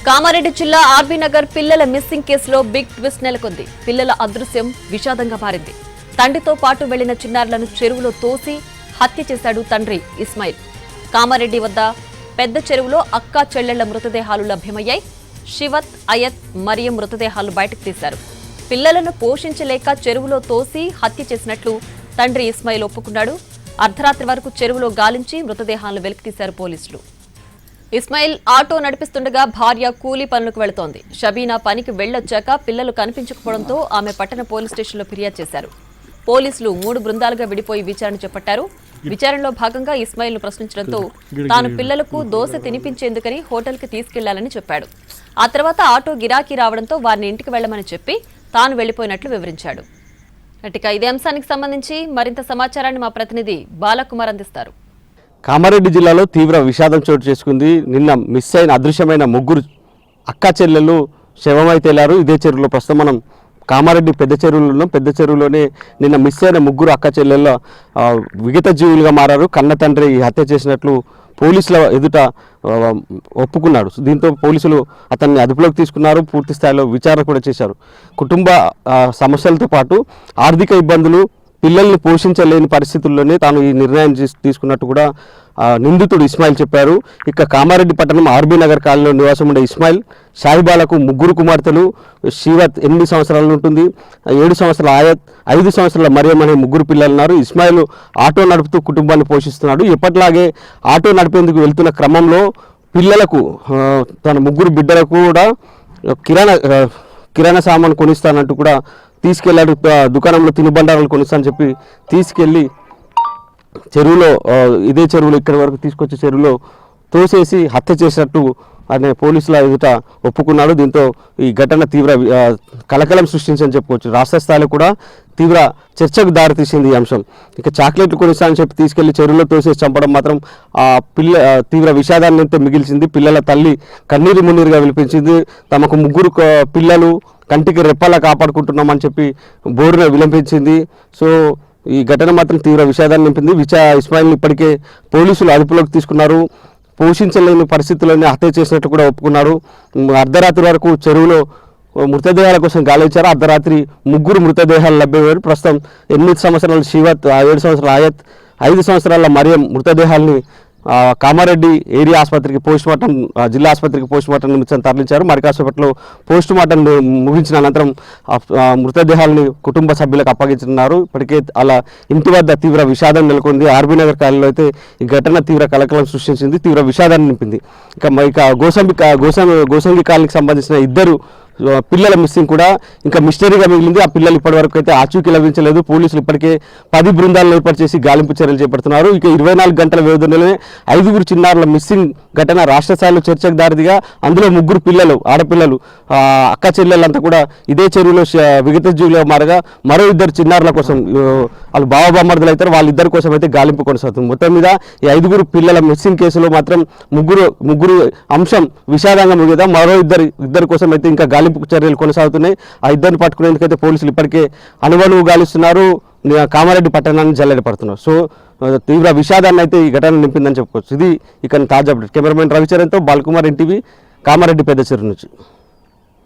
కామారెడ్డి జిల్లా ఆర్బీ నగర్ పిల్లల మిస్సింగ్ కేసులో బిగ్ ట్విస్ట్ నెలకొంది. పిల్లల అదృశ్యం విషాదంగా మారింది. తండ్రితో పాటు వెళ్లిన చిన్నారులను చెరువులో తోసి హత్య చేశాడు తండ్రి ఇస్మాయిల్. కామారెడ్డి వద్ద పెద్ద చెరువులో అక్కా చెల్లెళ్ల మృతదేహాలు లభ్యమయ్యాయి. శివత్, అయత్, మరియం మృతదేహాలు బయటకు తీశారు. పిల్లలను పోషించలేక చెరువులో తోసి హత్య చేసినట్లు తండ్రి ఇస్మాయిల్ ఒప్పుకున్నాడు. అర్ధరాత్రి వరకు చెరువులో గాలించి మృతదేహాలను వెలికితీశారు పోలీసులు. ఇస్మాయిల్ ఆటో నడిపిస్తుండగా భార్య కూలీ పనులకు వెళుతోంది. షబీనా పనికి వెళ్లొచ్చాక పిల్లలు కనిపించకపోవడంతో ఆమె పట్టణ పోలీస్ స్టేషన్లో ఫిర్యాదు చేశారు. పోలీసులు 3 బృందాలుగా విడిపోయి విచారణ చేపట్టారు. విచారణలో భాగంగా ఇస్మాయిల్ను ప్రశ్నించడంతో తాను పిల్లలకు దోశ తినిపించేందుకని హోటల్కి తీసుకెళ్లాలని చెప్పాడు. ఆ తర్వాత ఆటో గిరాకీ రావడంతో వారిని ఇంటికి వెళ్లమని చెప్పి తాను వెళ్లిపోయినట్లు వివరించాడు. ఇక ఇదే అంశానికి సంబంధించి మరింత సమాచారాన్ని మా ప్రతినిధి బాలకుమార్ అందిస్తారు. కామారెడ్డి జిల్లాలో తీవ్ర విషాదం చోటు చేసుకుంది. నిన్న మిస్ అయిన అదృశ్యమైన ముగ్గురు అక్కా చెల్లెళ్ళు శవమై తేలారు. ఇదే చెరువులో ప్రస్తుతం మనం కామారెడ్డి పెద్ద చెరువులోనే నిన్న మిస్ అయిన ముగ్గురు అక్కా చెల్లెళ్ళ విగత జీవులుగా మారారు. కన్న తండ్రి హత్య చేసినట్లు పోలీసుల ఎదుట ఒప్పుకున్నాడు. దీంతో పోలీసులు అతన్ని అదుపులోకి తీసుకున్నారు. పూర్తి స్థాయిలో విచారణ కూడా చేశారు. కుటుంబ సమస్యలతో పాటు ఆర్థిక ఇబ్బందులు, పిల్లల్ని పోషించలేని పరిస్థితుల్లోనే తాను ఈ నిర్ణయం తీసుకున్నట్టు కూడా నిందితుడు ఇస్మాయిల్ చెప్పారు. ఇక కామారెడ్డి పట్టణం ఆర్బీ నగర్ కాలనీలో నివాసం ఉండే ఇస్మాయిల్ షాహిబాలకు 3 కుమార్తెలు, శివత్ 8 సంవత్సరాలు ఉంటుంది, 7 సంవత్సరాల ఆయత్, 5 సంవత్సరాల మరియం అనే 3 పిల్లలు ఉన్నారు. ఇస్మాయిల్ ఆటో నడుపుతూ కుటుంబాన్ని పోషిస్తున్నాడు. ఎప్పటిలాగే ఆటో నడిపేందుకు వెళ్తున్న క్రమంలో పిల్లలకు తన 3 బిడ్డలకు కూడా కిరాణా సామాను కొనిస్తానంటూ కూడా తీసుకెళ్లాడు. దుకాణంలో తినుబండారాలు కొనిస్తానని చెప్పి తీసుకెళ్లి చెరువులో ఇదే చెరువులో ఇక్కడి వరకు తీసుకొచ్చే చెరువులో తోసేసి హత్య చేసినట్టు అనే పోలీసుల ఎదుట ఒప్పుకున్నాడు. దీంతో ఈ ఘటన తీవ్ర కలకలం సృష్టించని చెప్పుకోవచ్చు. రాష్ట్ర స్థాయిలో కూడా తీవ్ర చర్చకు దారితీసింది ఈ అంశం. ఇక చాక్లెట్లు కొనిస్తానని చెప్పి తీసుకెళ్లి చెరువులో తోసేసి చంపడం మాత్రం తీవ్ర విషాదాన్ని అయితే మిగిల్చింది. పిల్లల తల్లి కన్నీరు మున్నీరుగా విలిపించింది. తమకు 3 పిల్లలు కంటికి రెప్పలా కాపాడుకుంటున్నామని చెప్పి బోరున విలంపించింది. సో ఈ ఘటన మాత్రం తీవ్ర విషాదాన్ని నింపింది. ఇస్మాయిల్ని ఇప్పటికే పోలీసులు అదుపులోకి తీసుకున్నారు. పోషించలేని పరిస్థితుల్లోనే హత్య చేసినట్టు కూడా ఒప్పుకున్నారు. అర్ధరాత్రి వరకు చెరువులో మృతదేహాల కోసం గాలించారు. అర్ధరాత్రి 3 మృతదేహాలు లభ్యమయ్యారు. ప్రస్తుతం 8 సంవత్సరాల శివత్, 7 సంవత్సరాల ఆయత్, 5 సంవత్సరాల మరియం మృతదేహాల్ని కామారెడ్డి ఏరియా ఆసుపత్రికి పోస్టుమార్టం, జిల్లా ఆసుపత్రికి పోస్టుమార్టం నిమిత్తం తరలించారు. మరిక హాస్పిటల్లో పోస్టుమార్టం ముగించిన అనంతరం మృతదేహాలని కుటుంబ సభ్యులకు అప్పగించున్నారు. ఇప్పటికే అలా ఇంటి వద్ద తీవ్ర విషాదం నెలకొంది. ఆర్బీ నగర్ కాలనీలో అయితే ఈ ఘటన తీవ్ర కలకలం సృష్టించింది, తీవ్ర విషాదాన్ని నింపింది. ఇక గోసంగి కాలనీకి సంబంధించిన 2 పిల్లల మిస్సింగ్ కూడా ఇంకా మిస్టరీగా మిగిలింది. ఆ పిల్లలు ఇప్పటివరకు అయితే ఆచూకీ లభించలేదు. పోలీసులు ఇప్పటికే 10 బృందాలను ఏర్పాటు చేసి గాలింపు చర్యలు చేపడుతున్నారు. ఇక 24 గంటల వ్యవధిలోనే 5 చిన్నారుల మిస్సింగ్ ఘటన రాష్ట్ర స్థాయిలో చర్చకు దారిదిగా అందులో 3 పిల్లలు, ఆడపిల్లలు, అక్క చెల్లెళ్ళంతా కూడా ఇదే చెరువులో విగత జీవులుగా మారగా మరో 2 చిన్నారుల కోసం వాళ్ళు బావబామ్మర్దులు అవుతారు. వాళ్ళిద్దరి కోసం అయితే గాలింపు కొనసాగుతుంది. మొత్తం మీద ఈ 5 పిల్లల మిస్సింగ్ కేసులో మాత్రం ముగ్గురు అంశం విషాదంగా ముగిదా. మరో ఇద్దరి కోసం అయితే ఇంకా గాలింపు చర్యలు కొనసాగుతున్నాయి. ఆ 2ని పట్టుకునేందుకైతే పోలీసులు ఇప్పటికే అనువనువు గాలిస్తున్నారు. కామారెడ్డి పట్టణాన్ని జల్లెడపడుతున్నారు. సో తీవ్ర విషాదాన్ని అయితే ఈ ఘటన నింపిందని చెప్పుకోవచ్చు. ఇది ఇక తాజా అప్డేట్. కెమెరామెన్ రవిచరణ్తో బాలకుమార్, ఎన్టీవీ, కామారెడ్డి పెద్ద చెరువు నుంచి.